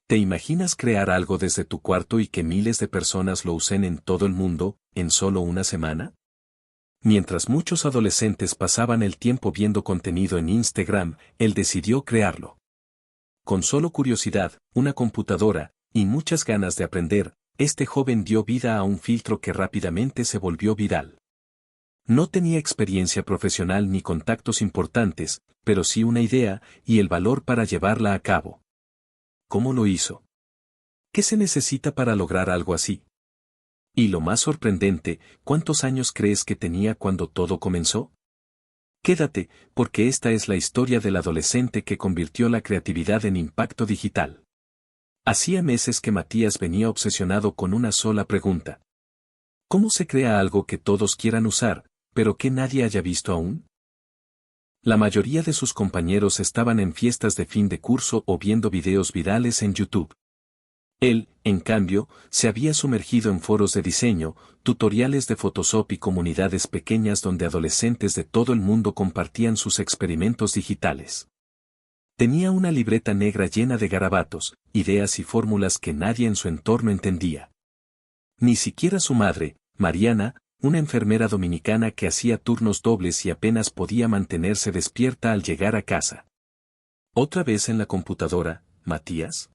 ¿Te imaginas crear algo desde tu cuarto y que miles de personas lo usen en todo el mundo, en solo una semana? Mientras muchos adolescentes pasaban el tiempo viendo contenido en Instagram, él decidió crearlo. Con solo curiosidad, una computadora, y muchas ganas de aprender, este joven dio vida a un filtro que rápidamente se volvió viral. No tenía experiencia profesional ni contactos importantes, pero sí una idea y el valor para llevarla a cabo. ¿Cómo lo hizo? ¿Qué se necesita para lograr algo así? Y lo más sorprendente, ¿cuántos años crees que tenía cuando todo comenzó? Quédate, porque esta es la historia del adolescente que convirtió la creatividad en impacto digital. Hacía meses que Matías venía obsesionado con una sola pregunta. ¿Cómo se crea algo que todos quieran usar, pero que nadie haya visto aún? La mayoría de sus compañeros estaban en fiestas de fin de curso o viendo videos virales en YouTube. Él, en cambio, se había sumergido en foros de diseño, tutoriales de Photoshop y comunidades pequeñas donde adolescentes de todo el mundo compartían sus experimentos digitales. Tenía una libreta negra llena de garabatos, ideas y fórmulas que nadie en su entorno entendía. Ni siquiera su madre, Mariana, una enfermera dominicana que hacía turnos dobles y apenas podía mantenerse despierta al llegar a casa. Otra vez en la computadora, Matías.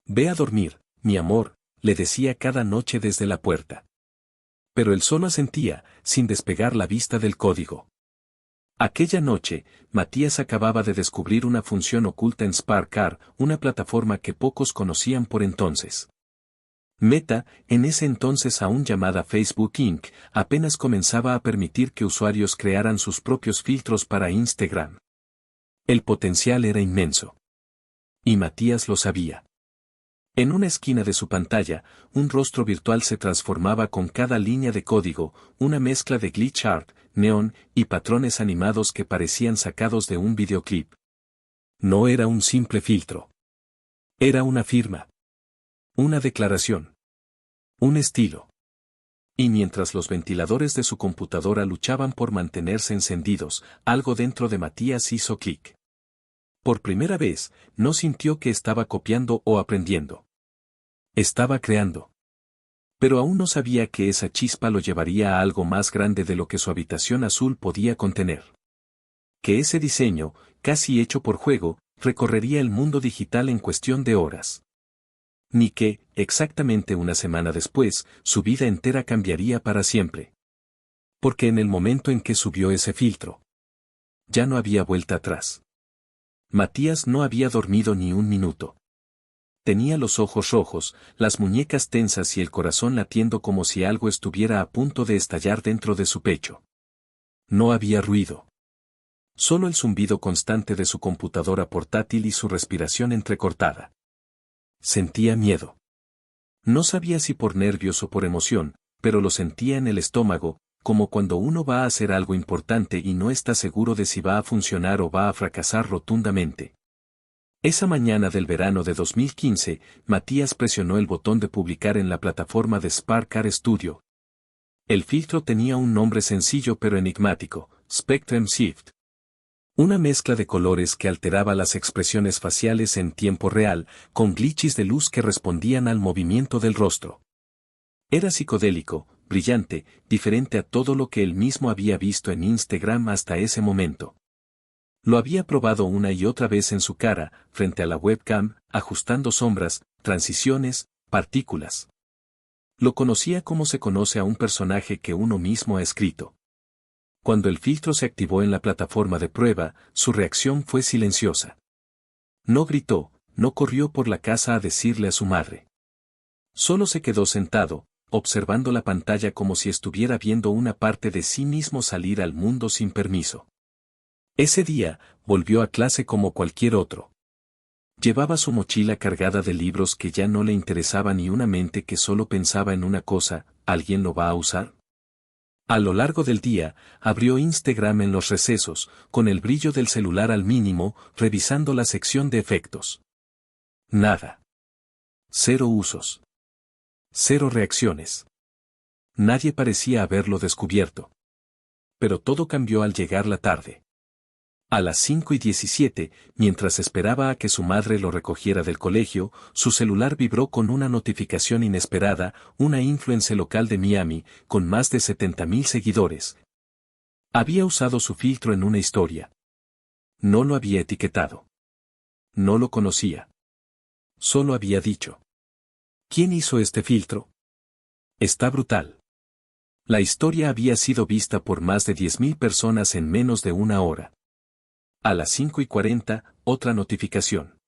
Ve a dormir, mi amor, le decía cada noche desde la puerta. Pero él solo asentía, sin despegar la vista del código. Aquella noche, Matías acababa de descubrir una función oculta en Spark, una plataforma que pocos conocían por entonces. Meta, en ese entonces aún llamada Facebook Inc., apenas comenzaba a permitir que usuarios crearan sus propios filtros para Instagram. El potencial era inmenso. Y Matías lo sabía. En una esquina de su pantalla, un rostro virtual se transformaba con cada línea de código, una mezcla de glitch art, neón y patrones animados que parecían sacados de un videoclip. No era un simple filtro. Era una firma. Una declaración. Un estilo. Y mientras los ventiladores de su computadora luchaban por mantenerse encendidos, algo dentro de Matías hizo clic. Por primera vez, no sintió que estaba copiando o aprendiendo. Estaba creando. Pero aún no sabía que esa chispa lo llevaría a algo más grande de lo que su habitación azul podía contener. Que ese diseño, casi hecho por juego, recorrería el mundo digital en cuestión de horas. Ni que, exactamente una semana después, su vida entera cambiaría para siempre. Porque en el momento en que subió ese filtro, ya no había vuelta atrás. Matías no había dormido ni un minuto. Tenía los ojos rojos, las muñecas tensas y el corazón latiendo como si algo estuviera a punto de estallar dentro de su pecho. No había ruido. Solo el zumbido constante de su computadora portátil y su respiración entrecortada. Sentía miedo. No sabía si por nervios o por emoción, pero lo sentía en el estómago, como cuando uno va a hacer algo importante y no está seguro de si va a funcionar o va a fracasar rotundamente. Esa mañana del verano de 2015, Matías presionó el botón de publicar en la plataforma de Spark Studio. El filtro tenía un nombre sencillo pero enigmático, Spectrum Shift. Una mezcla de colores que alteraba las expresiones faciales en tiempo real, con glitches de luz que respondían al movimiento del rostro. Era psicodélico, brillante, diferente a todo lo que él mismo había visto en Instagram hasta ese momento. Lo había probado una y otra vez en su cara, frente a la webcam, ajustando sombras, transiciones, partículas. Lo conocía como se conoce a un personaje que uno mismo ha escrito. Cuando el filtro se activó en la plataforma de prueba, su reacción fue silenciosa. No gritó, no corrió por la casa a decirle a su madre. Solo se quedó sentado, observando la pantalla como si estuviera viendo una parte de sí mismo salir al mundo sin permiso. Ese día, volvió a clase como cualquier otro. Llevaba su mochila cargada de libros que ya no le interesaban y una mente que solo pensaba en una cosa, ¿alguien lo va a usar? A lo largo del día, abrió Instagram en los recesos, con el brillo del celular al mínimo, revisando la sección de efectos. Nada. 0 usos. 0 reacciones. Nadie parecía haberlo descubierto. Pero todo cambió al llegar la tarde. A las 5:17, mientras esperaba a que su madre lo recogiera del colegio, su celular vibró con una notificación inesperada, una influencer local de Miami, con más de 70,000 seguidores. Había usado su filtro en una historia. No lo había etiquetado. No lo conocía. Solo había dicho: ¿quién hizo este filtro? Está brutal. La historia había sido vista por más de 10,000 personas en menos de una hora. A las 5:40, otra notificación.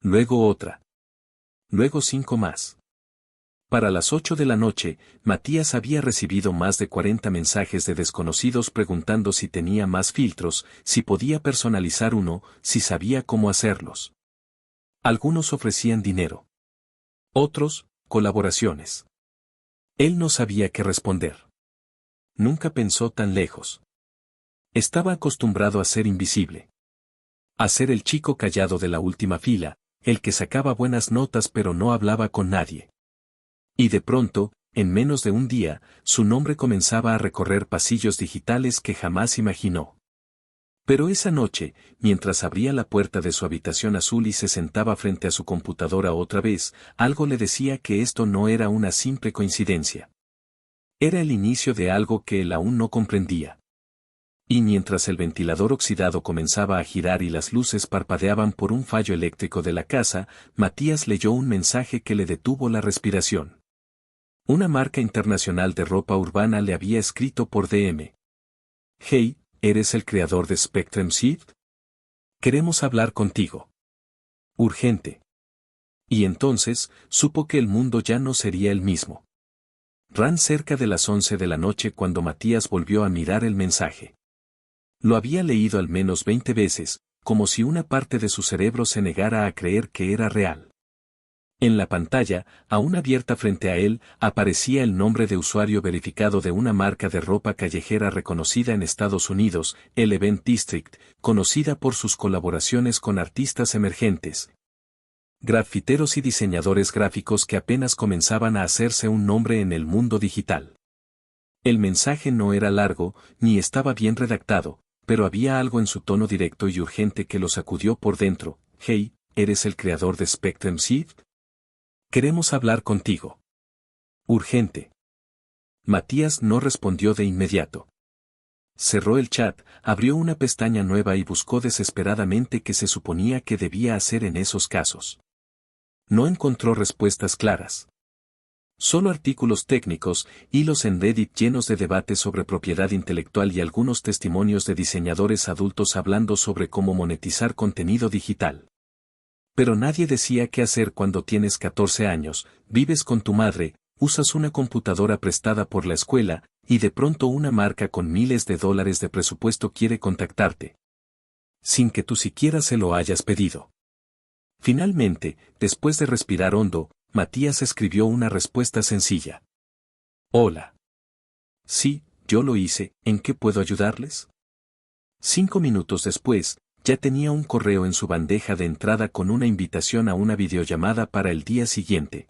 Luego otra. Luego 5 más. Para las 8 de la noche, Matías había recibido más de 40 mensajes de desconocidos preguntando si tenía más filtros, si podía personalizar uno, si sabía cómo hacerlos. Algunos ofrecían dinero. Otros, colaboraciones. Él no sabía qué responder. Nunca pensó tan lejos. Estaba acostumbrado a ser invisible. A ser el chico callado de la última fila, el que sacaba buenas notas pero no hablaba con nadie. Y de pronto, en menos de un día, su nombre comenzaba a recorrer pasillos digitales que jamás imaginó. Pero esa noche, mientras abría la puerta de su habitación azul y se sentaba frente a su computadora otra vez, algo le decía que esto no era una simple coincidencia. Era el inicio de algo que él aún no comprendía. Y mientras el ventilador oxidado comenzaba a girar y las luces parpadeaban por un fallo eléctrico de la casa, Matías leyó un mensaje que le detuvo la respiración. Una marca internacional de ropa urbana le había escrito por DM. Hey, ¿eres el creador de Spectrum Shift? Queremos hablar contigo. Urgente. Y entonces, supo que el mundo ya no sería el mismo. Ran cerca de las 11 de la noche cuando Matías volvió a mirar el mensaje. Lo había leído al menos 20 veces, como si una parte de su cerebro se negara a creer que era real. En la pantalla, aún abierta frente a él, aparecía el nombre de usuario verificado de una marca de ropa callejera reconocida en Estados Unidos, el Event District, conocida por sus colaboraciones con artistas emergentes, grafiteros y diseñadores gráficos que apenas comenzaban a hacerse un nombre en el mundo digital. El mensaje no era largo, ni estaba bien redactado, pero había algo en su tono directo y urgente que lo sacudió por dentro. Hey, ¿eres el creador de Spectrum Shift? Queremos hablar contigo. Urgente. Matías no respondió de inmediato. Cerró el chat, abrió una pestaña nueva y buscó desesperadamente qué se suponía que debía hacer en esos casos. No encontró respuestas claras. Solo artículos técnicos, hilos en Reddit llenos de debates sobre propiedad intelectual y algunos testimonios de diseñadores adultos hablando sobre cómo monetizar contenido digital. Pero nadie decía qué hacer cuando tienes 14 años, vives con tu madre, usas una computadora prestada por la escuela, y de pronto una marca con miles de dólares de presupuesto quiere contactarte. Sin que tú siquiera se lo hayas pedido. Finalmente, después de respirar hondo, Matías escribió una respuesta sencilla. Hola. Sí, yo lo hice, ¿en qué puedo ayudarles? 5 minutos después, ya tenía un correo en su bandeja de entrada con una invitación a una videollamada para el día siguiente.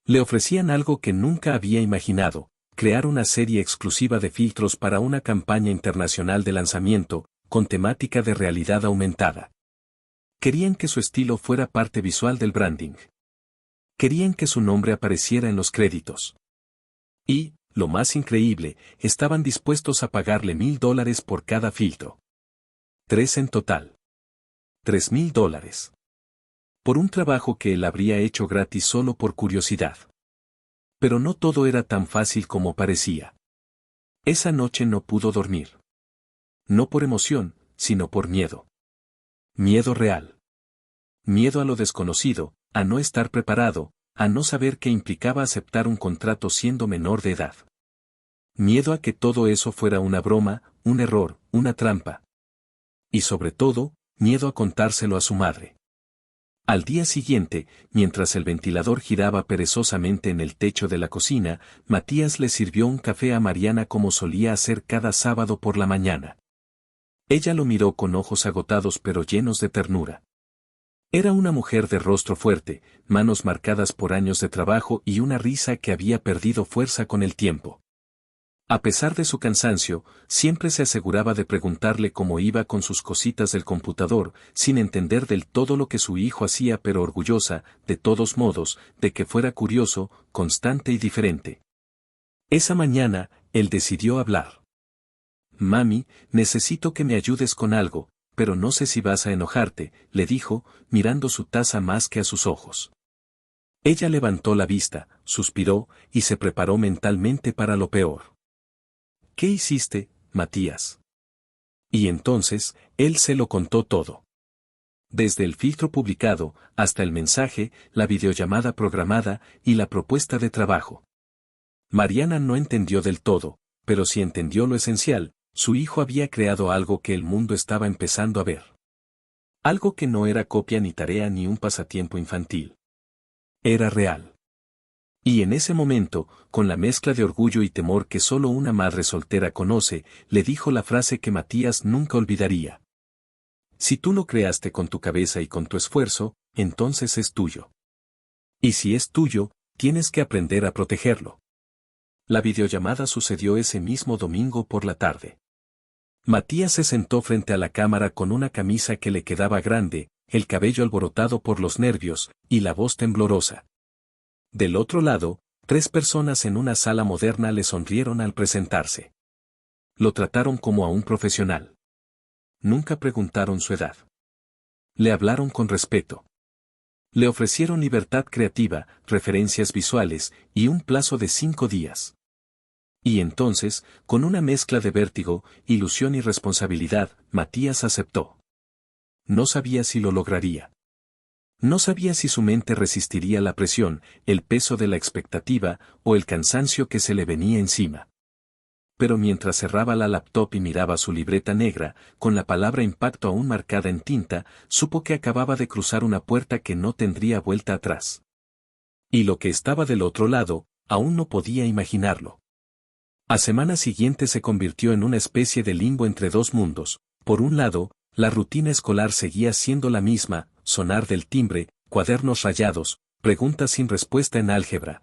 Le ofrecían algo que nunca había imaginado, crear una serie exclusiva de filtros para una campaña internacional de lanzamiento, con temática de realidad aumentada. Querían que su estilo fuera parte visual del branding. Querían que su nombre apareciera en los créditos. Y, lo más increíble, estaban dispuestos a pagarle $1,000 por cada filtro. 3 en total. $3,000. Por un trabajo que él habría hecho gratis solo por curiosidad. Pero no todo era tan fácil como parecía. Esa noche no pudo dormir. No por emoción, sino por miedo. Miedo real. Miedo a lo desconocido, a no estar preparado, a no saber qué implicaba aceptar un contrato siendo menor de edad. Miedo a que todo eso fuera una broma, un error, una trampa. Y sobre todo, miedo a contárselo a su madre. Al día siguiente, mientras el ventilador giraba perezosamente en el techo de la cocina, Matías le sirvió un café a Mariana como solía hacer cada sábado por la mañana. Ella lo miró con ojos agotados pero llenos de ternura. Era una mujer de rostro fuerte, manos marcadas por años de trabajo y una risa que había perdido fuerza con el tiempo. A pesar de su cansancio, siempre se aseguraba de preguntarle cómo iba con sus cositas del computador, sin entender del todo lo que su hijo hacía, pero orgullosa, de todos modos, de que fuera curioso, constante y diferente. Esa mañana, él decidió hablar. Mami, necesito que me ayudes con algo, pero no sé si vas a enojarte, le dijo, mirando su taza más que a sus ojos. Ella levantó la vista, suspiró, y se preparó mentalmente para lo peor. ¿Qué hiciste, Matías? Y entonces, él se lo contó todo. Desde el filtro publicado, hasta el mensaje, la videollamada programada, y la propuesta de trabajo. Mariana no entendió del todo, pero sí entendió lo esencial: su hijo había creado algo que el mundo estaba empezando a ver. Algo que no era copia ni tarea ni un pasatiempo infantil. Era real. Y en ese momento, con la mezcla de orgullo y temor que solo una madre soltera conoce, le dijo la frase que Matías nunca olvidaría. Si tú lo creaste con tu cabeza y con tu esfuerzo, entonces es tuyo. Y si es tuyo, tienes que aprender a protegerlo. La videollamada sucedió ese mismo domingo por la tarde. Matías se sentó frente a la cámara con una camisa que le quedaba grande, el cabello alborotado por los nervios, y la voz temblorosa. Del otro lado, 3 personas en una sala moderna le sonrieron al presentarse. Lo trataron como a un profesional. Nunca preguntaron su edad. Le hablaron con respeto. Le ofrecieron libertad creativa, referencias visuales, y un plazo de 5 días. Y entonces, con una mezcla de vértigo, ilusión y responsabilidad, Matías aceptó. No sabía si lo lograría. No sabía si su mente resistiría la presión, el peso de la expectativa, o el cansancio que se le venía encima. Pero mientras cerraba la laptop y miraba su libreta negra, con la palabra impacto aún marcada en tinta, supo que acababa de cruzar una puerta que no tendría vuelta atrás. Y lo que estaba del otro lado, aún no podía imaginarlo. A semana siguiente se convirtió en una especie de limbo entre dos mundos. Por un lado, la rutina escolar seguía siendo la misma: sonar del timbre, cuadernos rayados, preguntas sin respuesta en álgebra.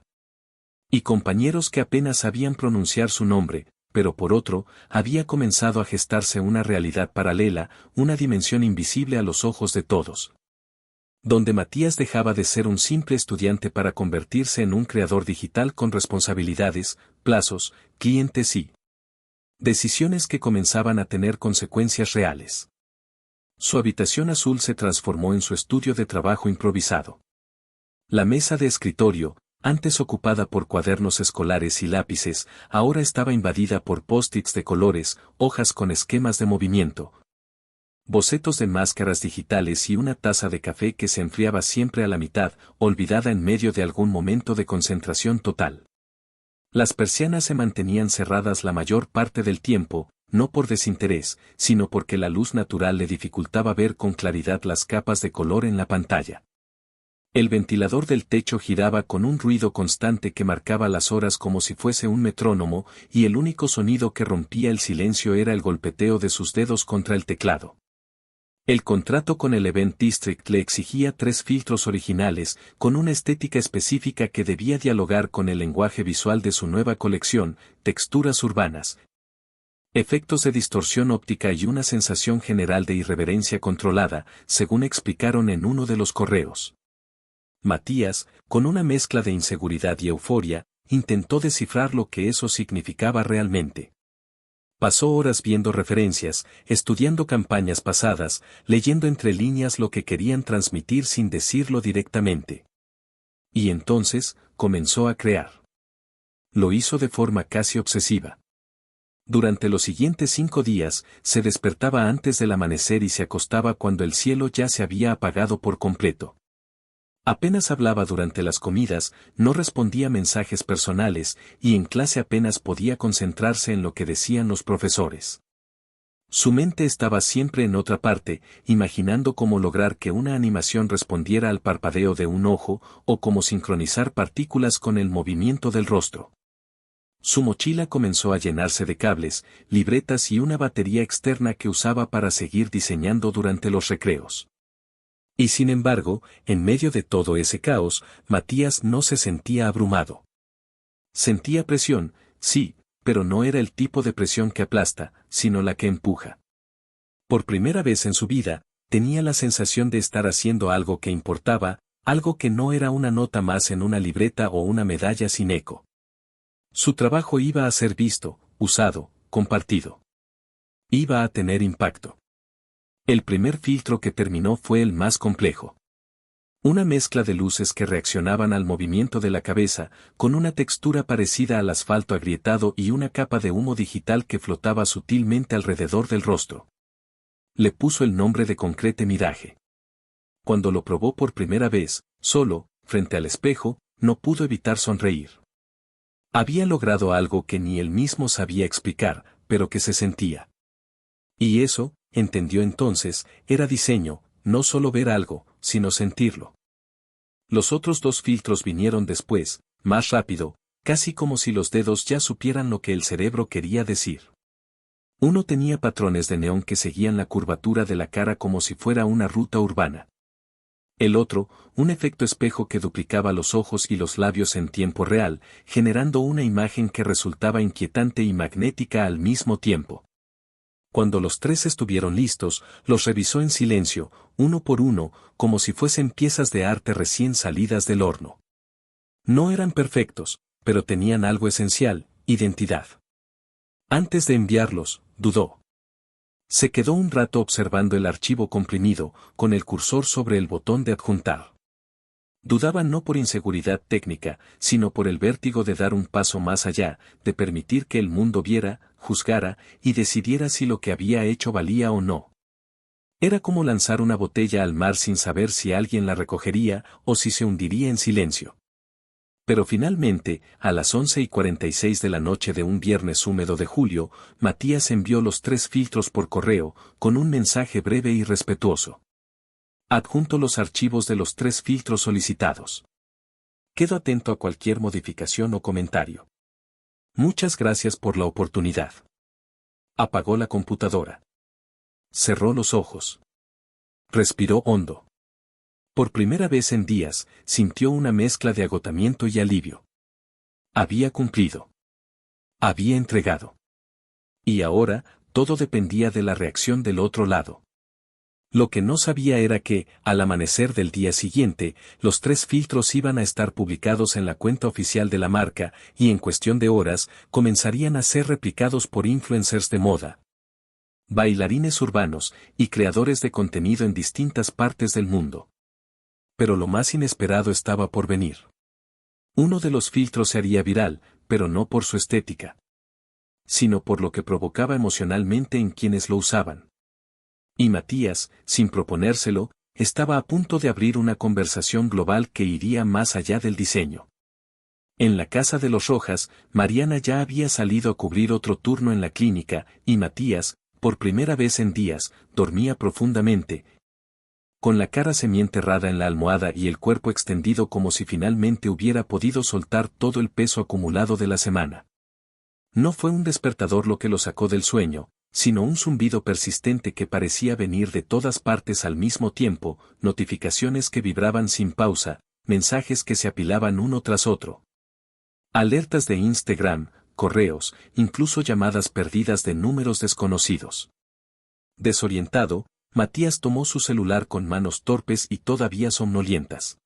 Y compañeros que apenas sabían pronunciar su nombre, pero por otro, había comenzado a gestarse una realidad paralela, una dimensión invisible a los ojos de todos. Donde Matías dejaba de ser un simple estudiante para convertirse en un creador digital con responsabilidades, plazos, clientes y decisiones que comenzaban a tener consecuencias reales. Su habitación azul se transformó en su estudio de trabajo improvisado. La mesa de escritorio, antes ocupada por cuadernos escolares y lápices, ahora estaba invadida por post-its de colores, hojas con esquemas de movimiento, bocetos de máscaras digitales y una taza de café que se enfriaba siempre a la mitad, olvidada en medio de algún momento de concentración total. Las persianas se mantenían cerradas la mayor parte del tiempo, no por desinterés, sino porque la luz natural le dificultaba ver con claridad las capas de color en la pantalla. El ventilador del techo giraba con un ruido constante que marcaba las horas como si fuese un metrónomo, y el único sonido que rompía el silencio era el golpeteo de sus dedos contra el teclado. El contrato con el Event District le exigía 3 filtros originales, con una estética específica que debía dialogar con el lenguaje visual de su nueva colección: texturas urbanas, efectos de distorsión óptica y una sensación general de irreverencia controlada, según explicaron en uno de los correos. Matías, con una mezcla de inseguridad y euforia, intentó descifrar lo que eso significaba realmente. Pasó horas viendo referencias, estudiando campañas pasadas, leyendo entre líneas lo que querían transmitir sin decirlo directamente. Y entonces, comenzó a crear. Lo hizo de forma casi obsesiva. Durante los siguientes 5 días, se despertaba antes del amanecer y se acostaba cuando el cielo ya se había apagado por completo. Apenas hablaba durante las comidas, no respondía mensajes personales, y en clase apenas podía concentrarse en lo que decían los profesores. Su mente estaba siempre en otra parte, imaginando cómo lograr que una animación respondiera al parpadeo de un ojo, o cómo sincronizar partículas con el movimiento del rostro. Su mochila comenzó a llenarse de cables, libretas y una batería externa que usaba para seguir diseñando durante los recreos. Y sin embargo, en medio de todo ese caos, Matías no se sentía abrumado. Sentía presión, sí, pero no era el tipo de presión que aplasta, sino la que empuja. Por primera vez en su vida, tenía la sensación de estar haciendo algo que importaba, algo que no era una nota más en una libreta o una medalla sin eco. Su trabajo iba a ser visto, usado, compartido. Iba a tener impacto. El primer filtro que terminó fue el más complejo. Una mezcla de luces que reaccionaban al movimiento de la cabeza, con una textura parecida al asfalto agrietado y una capa de humo digital que flotaba sutilmente alrededor del rostro. Le puso el nombre de Concrete Mirage. Cuando lo probó por primera vez, solo, frente al espejo, no pudo evitar sonreír. Había logrado algo que ni él mismo sabía explicar, pero que se sentía. Y eso, entendió entonces, era diseño, no solo ver algo, sino sentirlo. Los otros dos filtros vinieron después, más rápido, casi como si los dedos ya supieran lo que el cerebro quería decir. Uno tenía patrones de neón que seguían la curvatura de la cara como si fuera una ruta urbana. El otro, un efecto espejo que duplicaba los ojos y los labios en tiempo real, generando una imagen que resultaba inquietante y magnética al mismo tiempo. Cuando los tres estuvieron listos, los revisó en silencio, uno por uno, como si fuesen piezas de arte recién salidas del horno. No eran perfectos, pero tenían algo esencial, identidad. Antes de enviarlos, dudó. Se quedó un rato observando el archivo comprimido, con el cursor sobre el botón de adjuntar. Dudaba no por inseguridad técnica, sino por el vértigo de dar un paso más allá, de permitir que el mundo viera, juzgara y decidiera si lo que había hecho valía o no. Era como lanzar una botella al mar sin saber si alguien la recogería o si se hundiría en silencio. Pero finalmente, a las 11:46 de la noche de un viernes húmedo de julio, Matías envió los 3 filtros por correo, con un mensaje breve y respetuoso. Adjunto los archivos de los 3 filtros solicitados. Quedo atento a cualquier modificación o comentario. Muchas gracias por la oportunidad. Apagó la computadora. Cerró los ojos. Respiró hondo. Por primera vez en días, sintió una mezcla de agotamiento y alivio. Había cumplido. Había entregado. Y ahora, todo dependía de la reacción del otro lado. Lo que no sabía era que, al amanecer del día siguiente, los 3 filtros iban a estar publicados en la cuenta oficial de la marca, y en cuestión de horas, comenzarían a ser replicados por influencers de moda, bailarines urbanos, y creadores de contenido en distintas partes del mundo. Pero lo más inesperado estaba por venir. Uno de los filtros se haría viral, pero no por su estética, sino por lo que provocaba emocionalmente en quienes lo usaban. Y Matías, sin proponérselo, estaba a punto de abrir una conversación global que iría más allá del diseño. En la casa de los Rojas, Mariana ya había salido a cubrir otro turno en la clínica, y Matías, por primera vez en días, dormía profundamente, con la cara semienterrada en la almohada y el cuerpo extendido como si finalmente hubiera podido soltar todo el peso acumulado de la semana. No fue un despertador lo que lo sacó del sueño, sino un zumbido persistente que parecía venir de todas partes al mismo tiempo, notificaciones que vibraban sin pausa, mensajes que se apilaban uno tras otro. Alertas de Instagram, correos, incluso llamadas perdidas de números desconocidos. Desorientado, Matías tomó su celular con manos torpes y todavía somnolientas.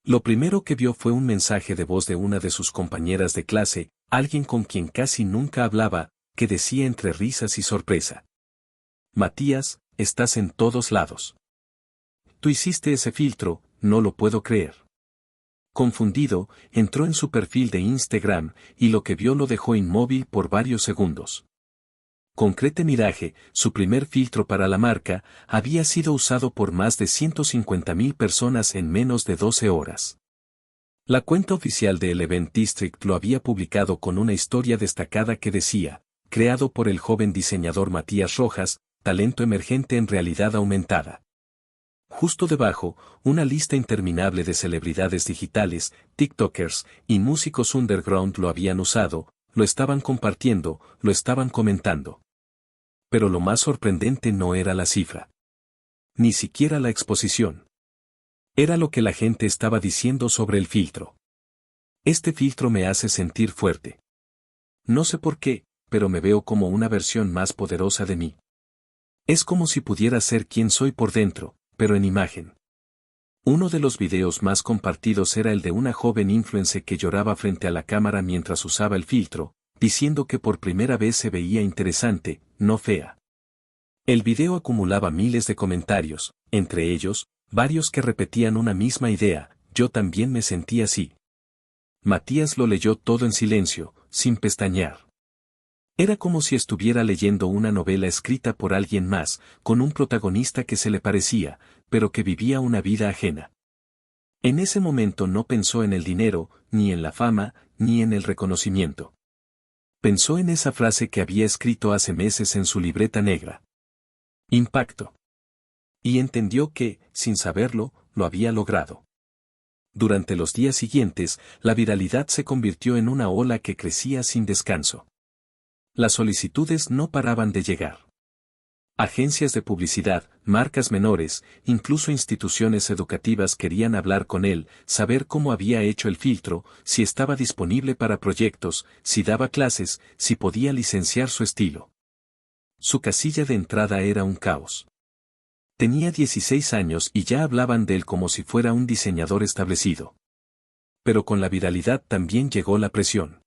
Lo primero que vio fue un mensaje de voz de una de sus compañeras de clase, alguien con quien casi nunca hablaba, que decía entre risas y sorpresa: Matías, estás en todos lados. Tú hiciste ese filtro, no lo puedo creer. Confundido, entró en su perfil de Instagram, y lo que vio lo dejó inmóvil por varios segundos. Concrete Mirage, su primer filtro para la marca, había sido usado por más de 150.000 personas en menos de 12 horas. La cuenta oficial de El Event District lo había publicado con una historia destacada que decía: creado por el joven diseñador Matías Rojas, talento emergente en realidad aumentada. Justo debajo, una lista interminable de celebridades digitales, TikTokers y músicos underground lo habían usado, lo estaban compartiendo, lo estaban comentando. Pero lo más sorprendente no era la cifra. Ni siquiera la exposición. Era lo que la gente estaba diciendo sobre el filtro. Este filtro me hace sentir fuerte. No sé por qué, pero me veo como una versión más poderosa de mí. Es como si pudiera ser quien soy por dentro, pero en imagen. Uno de los videos más compartidos era el de una joven influencer que lloraba frente a la cámara mientras usaba el filtro, diciendo que por primera vez se veía interesante, no fea. El video acumulaba miles de comentarios, entre ellos, varios que repetían una misma idea: yo también me sentí así. Matías lo leyó todo en silencio, sin pestañear. Era como si estuviera leyendo una novela escrita por alguien más, con un protagonista que se le parecía, pero que vivía una vida ajena. En ese momento no pensó en el dinero, ni en la fama, ni en el reconocimiento. Pensó en esa frase que había escrito hace meses en su libreta negra. Impacto. Y entendió que, sin saberlo, lo había logrado. Durante los días siguientes, la viralidad se convirtió en una ola que crecía sin descanso. Las solicitudes no paraban de llegar. Agencias de publicidad, marcas menores, incluso instituciones educativas querían hablar con él, saber cómo había hecho el filtro, si estaba disponible para proyectos, si daba clases, si podía licenciar su estilo. Su casilla de entrada era un caos. Tenía 16 años y ya hablaban de él como si fuera un diseñador establecido. Pero con la viralidad también llegó la presión.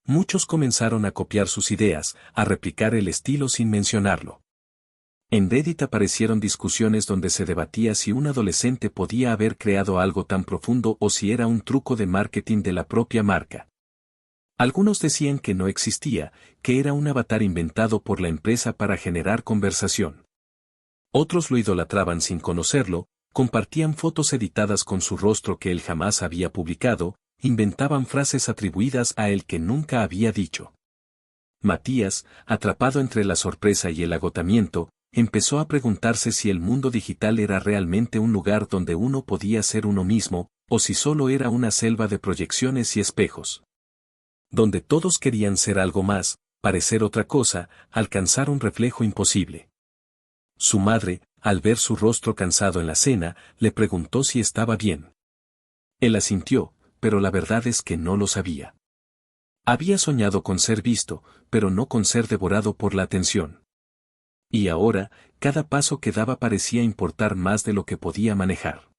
Muchos comenzaron a copiar sus ideas, a replicar el estilo sin mencionarlo. En Reddit aparecieron discusiones donde se debatía si un adolescente podía haber creado algo tan profundo o si era un truco de marketing de la propia marca. Algunos decían que no existía, que era un avatar inventado por la empresa para generar conversación. Otros lo idolatraban sin conocerlo, compartían fotos editadas con su rostro que él jamás había publicado, inventaban frases atribuidas a él que nunca había dicho. Matías, atrapado entre la sorpresa y el agotamiento, empezó a preguntarse si el mundo digital era realmente un lugar donde uno podía ser uno mismo, o si solo era una selva de proyecciones y espejos. Donde todos querían ser algo más, parecer otra cosa, alcanzar un reflejo imposible. Su madre, al ver su rostro cansado en la cena, le preguntó si estaba bien. Él asintió, pero la verdad es que no lo sabía. Había soñado con ser visto, pero no con ser devorado por la atención. Y ahora, cada paso que daba parecía importar más de lo que podía manejar.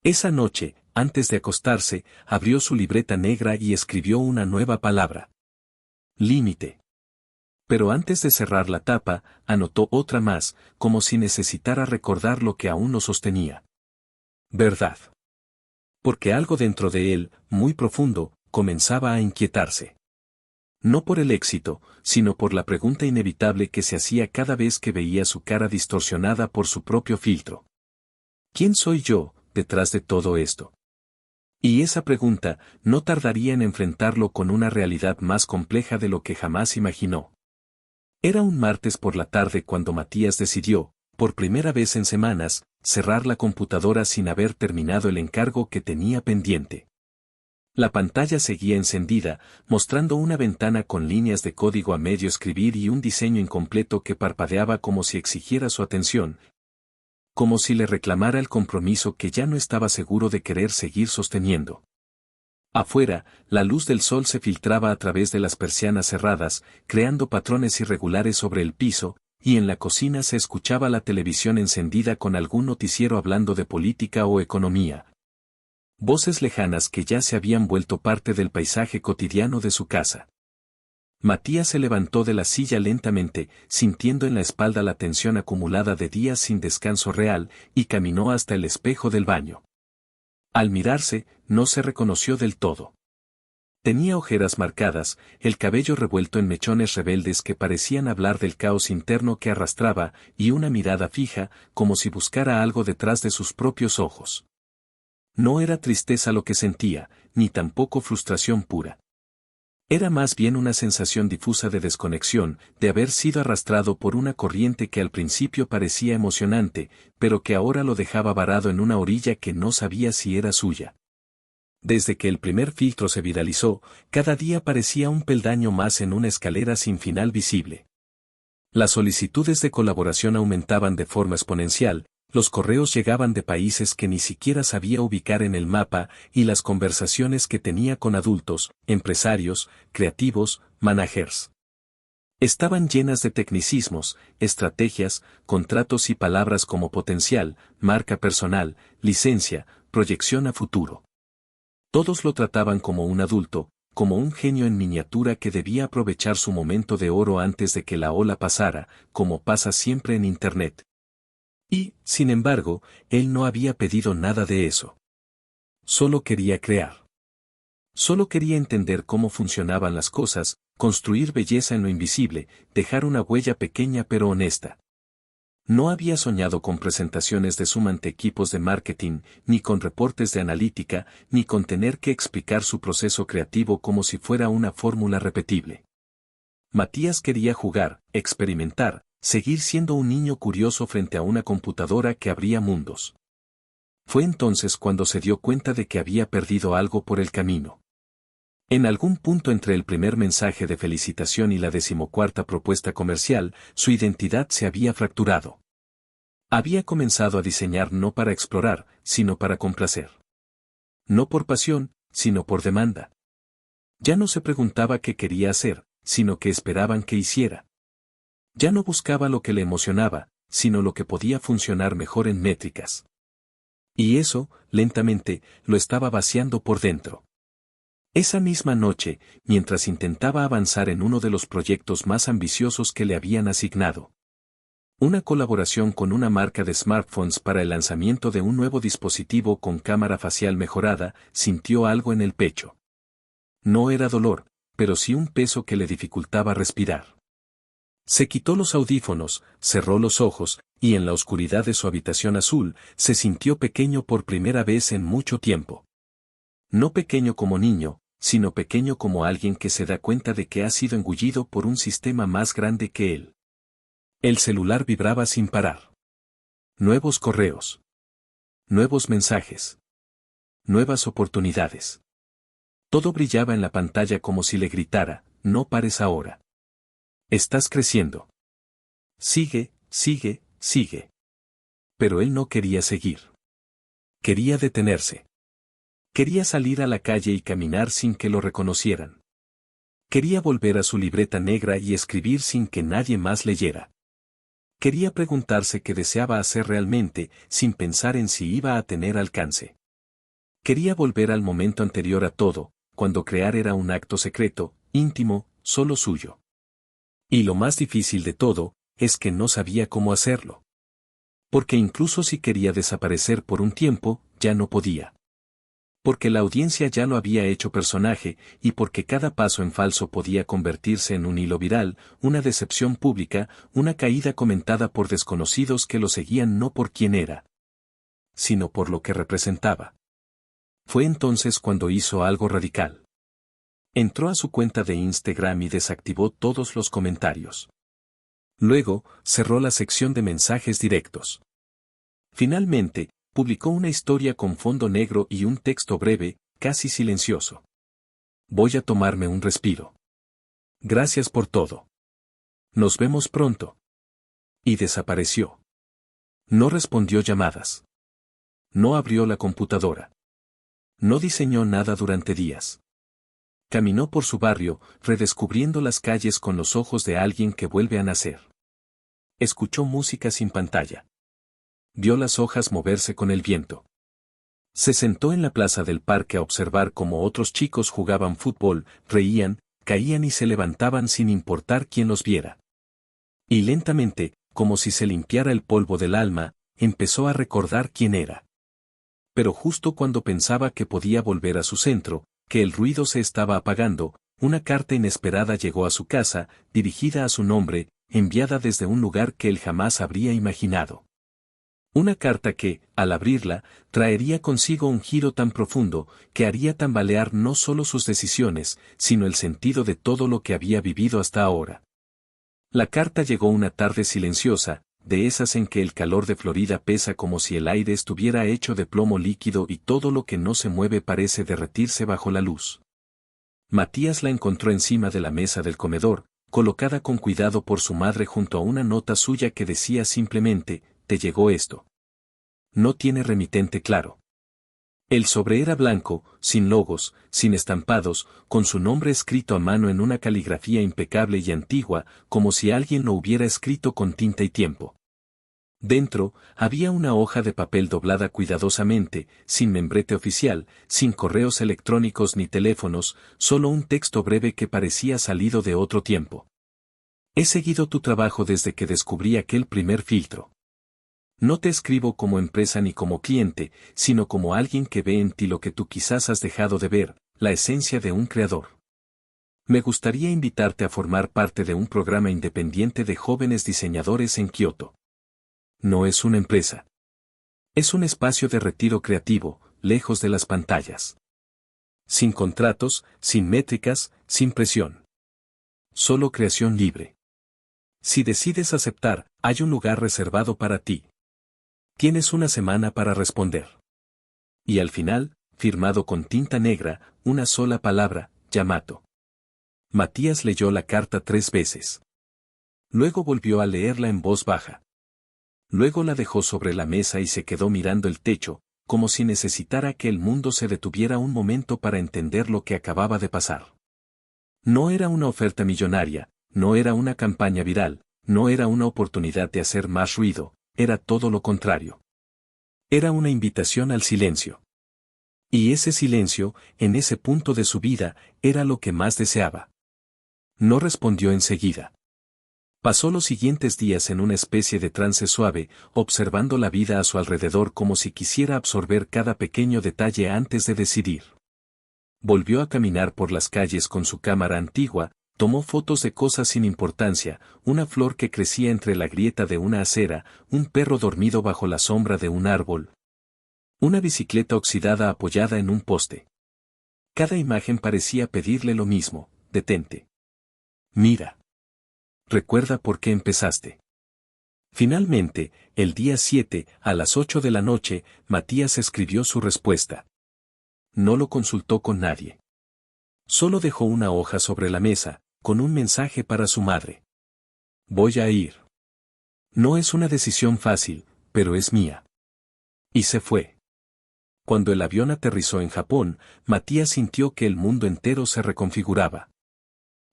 Esa noche, antes de acostarse, abrió su libreta negra y escribió una nueva palabra. Límite. Pero antes de cerrar la tapa, anotó otra más, como si necesitara recordar lo que aún lo sostenía. Verdad. Porque algo dentro de él, muy profundo, comenzaba a inquietarse. No por el éxito, sino por la pregunta inevitable que se hacía cada vez que veía su cara distorsionada por su propio filtro. ¿Quién soy yo, detrás de todo esto? Y esa pregunta no tardaría en enfrentarlo con una realidad más compleja de lo que jamás imaginó. Era un martes por la tarde cuando Matías decidió, por primera vez en semanas, cerrar la computadora sin haber terminado el encargo que tenía pendiente. La pantalla seguía encendida, mostrando una ventana con líneas de código a medio escribir y un diseño incompleto que parpadeaba como si exigiera su atención, como si le reclamara el compromiso que ya no estaba seguro de querer seguir sosteniendo. Afuera, la luz del sol se filtraba a través de las persianas cerradas, creando patrones irregulares sobre el piso, y en la cocina se escuchaba la televisión encendida con algún noticiero hablando de política o economía. Voces lejanas que ya se habían vuelto parte del paisaje cotidiano de su casa. Matías se levantó de la silla lentamente, sintiendo en la espalda la tensión acumulada de días sin descanso real, y caminó hasta el espejo del baño. Al mirarse, no se reconoció del todo. Tenía ojeras marcadas, el cabello revuelto en mechones rebeldes que parecían hablar del caos interno que arrastraba, y una mirada fija, como si buscara algo detrás de sus propios ojos. No era tristeza lo que sentía, ni tampoco frustración pura. Era más bien una sensación difusa de desconexión, de haber sido arrastrado por una corriente que al principio parecía emocionante, pero que ahora lo dejaba varado en una orilla que no sabía si era suya. Desde que el primer filtro se viralizó, cada día parecía un peldaño más en una escalera sin final visible. Las solicitudes de colaboración aumentaban de forma exponencial, Los correos llegaban de países que ni siquiera sabía ubicar en el mapa y las conversaciones que tenía con adultos, empresarios, creativos, managers. Estaban llenas de tecnicismos, estrategias, contratos y palabras como potencial, marca personal, licencia, proyección a futuro. Todos lo trataban como un adulto, como un genio en miniatura que debía aprovechar su momento de oro antes de que la ola pasara, como pasa siempre en Internet. Y, sin embargo, él no había pedido nada de eso. Solo quería crear. Solo quería entender cómo funcionaban las cosas, construir belleza en lo invisible, dejar una huella pequeña pero honesta. No había soñado con presentaciones de Zoom ante equipos de marketing, ni con reportes de analítica, ni con tener que explicar su proceso creativo como si fuera una fórmula repetible. Matías quería jugar, experimentar, seguir siendo un niño curioso frente a una computadora que abría mundos. Fue entonces cuando se dio cuenta de que había perdido algo por el camino. En algún punto entre el primer mensaje de felicitación y la 14ª propuesta comercial, su identidad se había fracturado. Había comenzado a diseñar no para explorar, sino para complacer. No por pasión, sino por demanda. Ya no se preguntaba qué quería hacer, sino qué esperaban que hiciera. Ya no buscaba lo que le emocionaba, sino lo que podía funcionar mejor en métricas. Y eso, lentamente, lo estaba vaciando por dentro. Esa misma noche, mientras intentaba avanzar en uno de los proyectos más ambiciosos que le habían asignado. Una colaboración con una marca de smartphones para el lanzamiento de un nuevo dispositivo con cámara facial mejorada, sintió algo en el pecho. No era dolor, pero sí un peso que le dificultaba respirar. Se quitó los audífonos, cerró los ojos, y en la oscuridad de su habitación azul, se sintió pequeño por primera vez en mucho tiempo. No pequeño como niño, sino pequeño como alguien que se da cuenta de que ha sido engullido por un sistema más grande que él. El celular vibraba sin parar. Nuevos correos. Nuevos mensajes. Nuevas oportunidades. Todo brillaba en la pantalla como si le gritara, no pares ahora. Estás creciendo. Sigue, sigue, sigue. Pero él no quería seguir. Quería detenerse. Quería salir a la calle y caminar sin que lo reconocieran. Quería volver a su libreta negra y escribir sin que nadie más leyera. Quería preguntarse qué deseaba hacer realmente, sin pensar en si iba a tener alcance. Quería volver al momento anterior a todo, cuando crear era un acto secreto, íntimo, solo suyo. Y lo más difícil de todo, es que no sabía cómo hacerlo. Porque incluso si quería desaparecer por un tiempo, ya no podía. Porque la audiencia ya lo había hecho personaje, y porque cada paso en falso podía convertirse en un hilo viral, una decepción pública, una caída comentada por desconocidos que lo seguían no por quién era, sino por lo que representaba. Fue entonces cuando hizo algo radical. Entró a su cuenta de Instagram y desactivó todos los comentarios. Luego, cerró la sección de mensajes directos. Finalmente, publicó una historia con fondo negro y un texto breve, casi silencioso. Voy a tomarme un respiro. Gracias por todo. Nos vemos pronto. Y desapareció. No respondió llamadas. No abrió la computadora. No diseñó nada durante días. Caminó por su barrio, redescubriendo las calles con los ojos de alguien que vuelve a nacer. Escuchó música sin pantalla. Vio las hojas moverse con el viento. Se sentó en la plaza del parque a observar cómo otros chicos jugaban fútbol, reían, caían y se levantaban sin importar quién los viera. Y lentamente, como si se limpiara el polvo del alma, empezó a recordar quién era. Pero justo cuando pensaba que podía volver a su centro, que el ruido se estaba apagando, una carta inesperada llegó a su casa, dirigida a su nombre, enviada desde un lugar que él jamás habría imaginado. Una carta que, al abrirla, traería consigo un giro tan profundo, que haría tambalear no solo sus decisiones, sino el sentido de todo lo que había vivido hasta ahora. La carta llegó una tarde silenciosa, de esas en que el calor de Florida pesa como si el aire estuviera hecho de plomo líquido y todo lo que no se mueve parece derretirse bajo la luz. Matías la encontró encima de la mesa del comedor, colocada con cuidado por su madre junto a una nota suya que decía simplemente, «Te llegó esto». No tiene remitente claro. El sobre era blanco, sin logos, sin estampados, con su nombre escrito a mano en una caligrafía impecable y antigua, como si alguien lo hubiera escrito con tinta y tiempo. Dentro, había una hoja de papel doblada cuidadosamente, sin membrete oficial, sin correos electrónicos ni teléfonos, solo un texto breve que parecía salido de otro tiempo. He seguido tu trabajo desde que descubrí aquel primer filtro. No te escribo como empresa ni como cliente, sino como alguien que ve en ti lo que tú quizás has dejado de ver, la esencia de un creador. Me gustaría invitarte a formar parte de un programa independiente de jóvenes diseñadores en Kioto. No es una empresa. Es un espacio de retiro creativo, lejos de las pantallas. Sin contratos, sin métricas, sin presión. Solo creación libre. Si decides aceptar, hay un lugar reservado para ti. Tienes una semana para responder. Y al final, firmado con tinta negra, una sola palabra, Yamato. Matías leyó la carta 3 veces. Luego volvió a leerla en voz baja. Luego la dejó sobre la mesa y se quedó mirando el techo, como si necesitara que el mundo se detuviera un momento para entender lo que acababa de pasar. No era una oferta millonaria, no era una campaña viral, no era una oportunidad de hacer más ruido, era todo lo contrario. Era una invitación al silencio. Y ese silencio, en ese punto de su vida, era lo que más deseaba. No respondió enseguida. Pasó los siguientes días en una especie de trance suave, observando la vida a su alrededor como si quisiera absorber cada pequeño detalle antes de decidir. Volvió a caminar por las calles con su cámara antigua, tomó fotos de cosas sin importancia, una flor que crecía entre la grieta de una acera, un perro dormido bajo la sombra de un árbol, una bicicleta oxidada apoyada en un poste. Cada imagen parecía pedirle lo mismo: detente. Mira. Recuerda por qué empezaste. Finalmente, el día 7, a las 8 de la noche, Matías escribió su respuesta. No lo consultó con nadie. Solo dejó una hoja sobre la mesa, con un mensaje para su madre. Voy a ir. No es una decisión fácil, pero es mía. Y se fue. Cuando el avión aterrizó en Japón, Matías sintió que el mundo entero se reconfiguraba.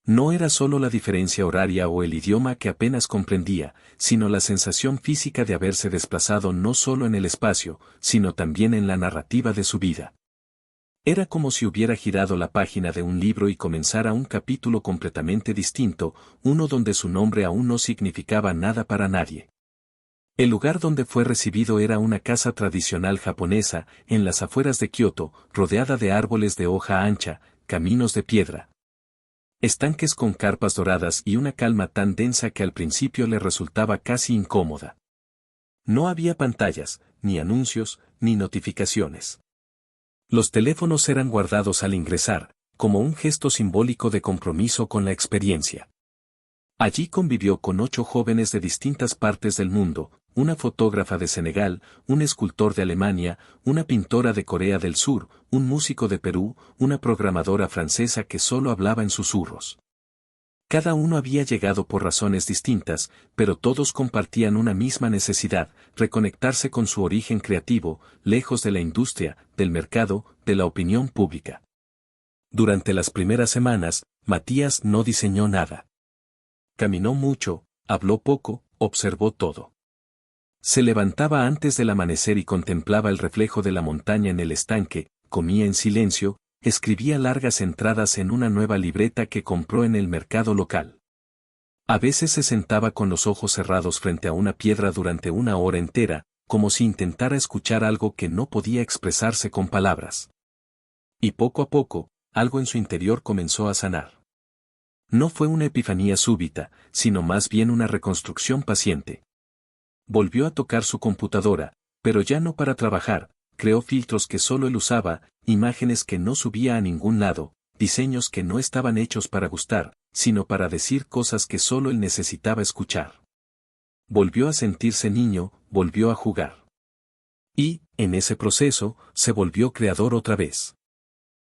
No era solo la diferencia horaria o el idioma que apenas comprendía, sino la sensación física de haberse desplazado no solo en el espacio, sino también en la narrativa de su vida. Era como si hubiera girado la página de un libro y comenzara un capítulo completamente distinto, uno donde su nombre aún no significaba nada para nadie. El lugar donde fue recibido era una casa tradicional japonesa, en las afueras de Kioto, rodeada de árboles de hoja ancha, caminos de piedra, estanques con carpas doradas y una calma tan densa que al principio le resultaba casi incómoda. No había pantallas, ni anuncios, ni notificaciones. Los teléfonos eran guardados al ingresar, como un gesto simbólico de compromiso con la experiencia. Allí convivió con 8 jóvenes de distintas partes del mundo, una fotógrafa de Senegal, un escultor de Alemania, una pintora de Corea del Sur, un músico de Perú, una programadora francesa que solo hablaba en susurros. Cada uno había llegado por razones distintas, pero todos compartían una misma necesidad: reconectarse con su origen creativo, lejos de la industria, del mercado, de la opinión pública. Durante las primeras semanas, Matías no diseñó nada. Caminó mucho, habló poco, observó todo. Se levantaba antes del amanecer y contemplaba el reflejo de la montaña en el estanque, comía en silencio, escribía largas entradas en una nueva libreta que compró en el mercado local. A veces se sentaba con los ojos cerrados frente a una piedra durante una hora entera, como si intentara escuchar algo que no podía expresarse con palabras. Y poco a poco, algo en su interior comenzó a sanar. No fue una epifanía súbita, sino más bien una reconstrucción paciente. Volvió a tocar su computadora, pero ya no para trabajar. Creó filtros que solo él usaba, imágenes que no subía a ningún lado, diseños que no estaban hechos para gustar, sino para decir cosas que solo él necesitaba escuchar. Volvió a sentirse niño, volvió a jugar. Y, en ese proceso, se volvió creador otra vez.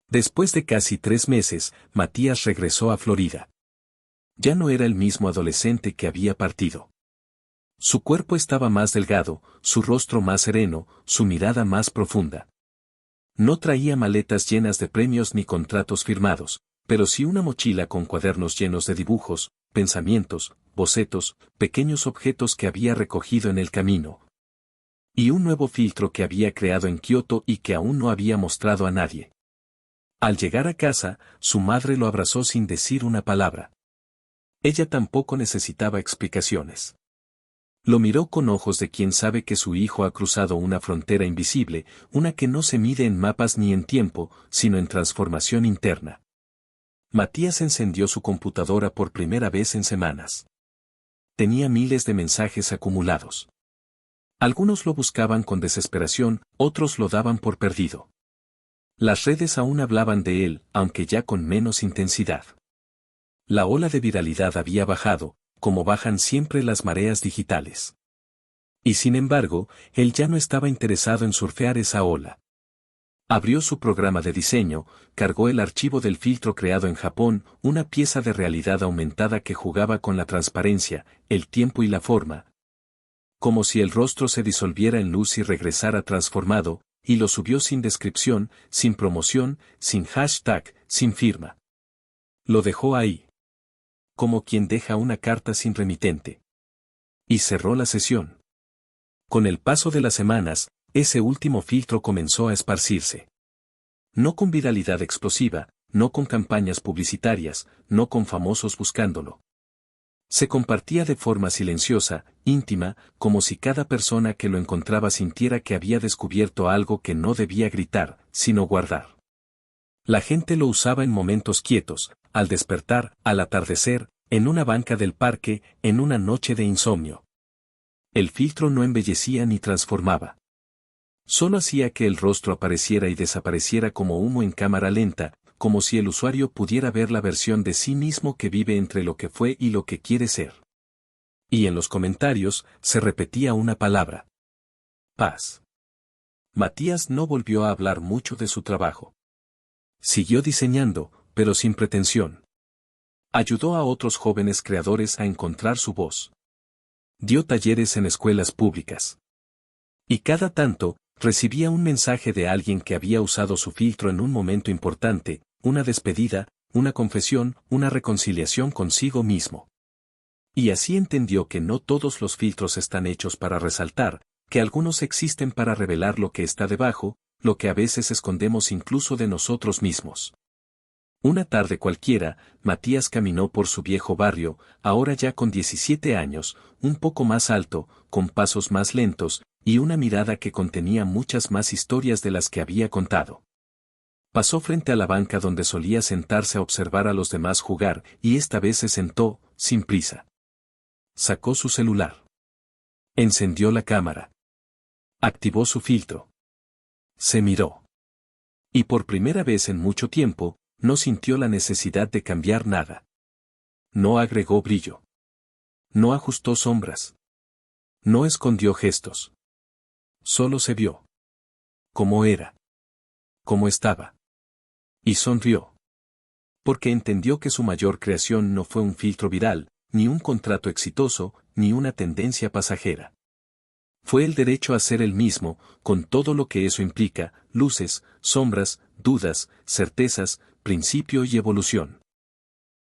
Después de casi 3 meses, Matías regresó a Florida. Ya no era el mismo adolescente que había partido. Su cuerpo estaba más delgado, su rostro más sereno, su mirada más profunda. No traía maletas llenas de premios ni contratos firmados, pero sí una mochila con cuadernos llenos de dibujos, pensamientos, bocetos, pequeños objetos que había recogido en el camino. Y un nuevo filtro que había creado en Kioto y que aún no había mostrado a nadie. Al llegar a casa, su madre lo abrazó sin decir una palabra. Ella tampoco necesitaba explicaciones. Lo miró con ojos de quien sabe que su hijo ha cruzado una frontera invisible, una que no se mide en mapas ni en tiempo, sino en transformación interna. Matías encendió su computadora por primera vez en semanas. Tenía miles de mensajes acumulados. Algunos lo buscaban con desesperación, otros lo daban por perdido. Las redes aún hablaban de él, aunque ya con menos intensidad. La ola de viralidad había bajado, como bajan siempre las mareas digitales. Y sin embargo, él ya no estaba interesado en surfear esa ola. Abrió su programa de diseño, cargó el archivo del filtro creado en Japón, una pieza de realidad aumentada que jugaba con la transparencia, el tiempo y la forma. Como si el rostro se disolviera en luz y regresara transformado, y lo subió sin descripción, sin promoción, sin hashtag, sin firma. Lo dejó ahí. Como quien deja una carta sin remitente. Y cerró la sesión. Con el paso de las semanas, ese último filtro comenzó a esparcirse. No con viralidad explosiva, no con campañas publicitarias, no con famosos buscándolo. Se compartía de forma silenciosa, íntima, como si cada persona que lo encontraba sintiera que había descubierto algo que no debía gritar, sino guardar. La gente lo usaba en momentos quietos, al despertar, al atardecer, en una banca del parque, en una noche de insomnio. El filtro no embellecía ni transformaba. Solo hacía que el rostro apareciera y desapareciera como humo en cámara lenta, como si el usuario pudiera ver la versión de sí mismo que vive entre lo que fue y lo que quiere ser. Y en los comentarios, se repetía una palabra. Paz. Matías no volvió a hablar mucho de su trabajo. Siguió diseñando, pero sin pretensión. Ayudó a otros jóvenes creadores a encontrar su voz. Dio talleres en escuelas públicas. Y cada tanto, recibía un mensaje de alguien que había usado su filtro en un momento importante, una despedida, una confesión, una reconciliación consigo mismo. Y así entendió que no todos los filtros están hechos para resaltar, que algunos existen para revelar lo que está debajo, lo que a veces escondemos incluso de nosotros mismos. Una tarde cualquiera, Matías caminó por su viejo barrio, ahora ya con 17 años, un poco más alto, con pasos más lentos, y una mirada que contenía muchas más historias de las que había contado. Pasó frente a la banca donde solía sentarse a observar a los demás jugar, y esta vez se sentó, sin prisa. Sacó su celular. Encendió la cámara. Activó su filtro. Se miró. Y por primera vez en mucho tiempo, no sintió la necesidad de cambiar nada. No agregó brillo. No ajustó sombras. No escondió gestos. Solo se vio. Cómo era. Cómo estaba. Y sonrió. Porque entendió que su mayor creación no fue un filtro viral, ni un contrato exitoso, ni una tendencia pasajera. Fue el derecho a ser el mismo, con todo lo que eso implica, luces, sombras, dudas, certezas, principio y evolución.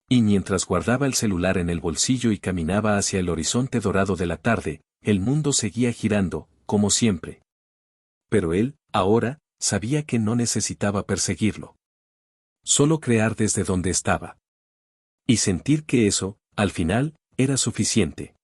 Y mientras guardaba el celular en el bolsillo y caminaba hacia el horizonte dorado de la tarde, el mundo seguía girando, como siempre. Pero él, ahora, sabía que no necesitaba perseguirlo. Solo crear desde donde estaba. Y sentir que eso, al final, era suficiente.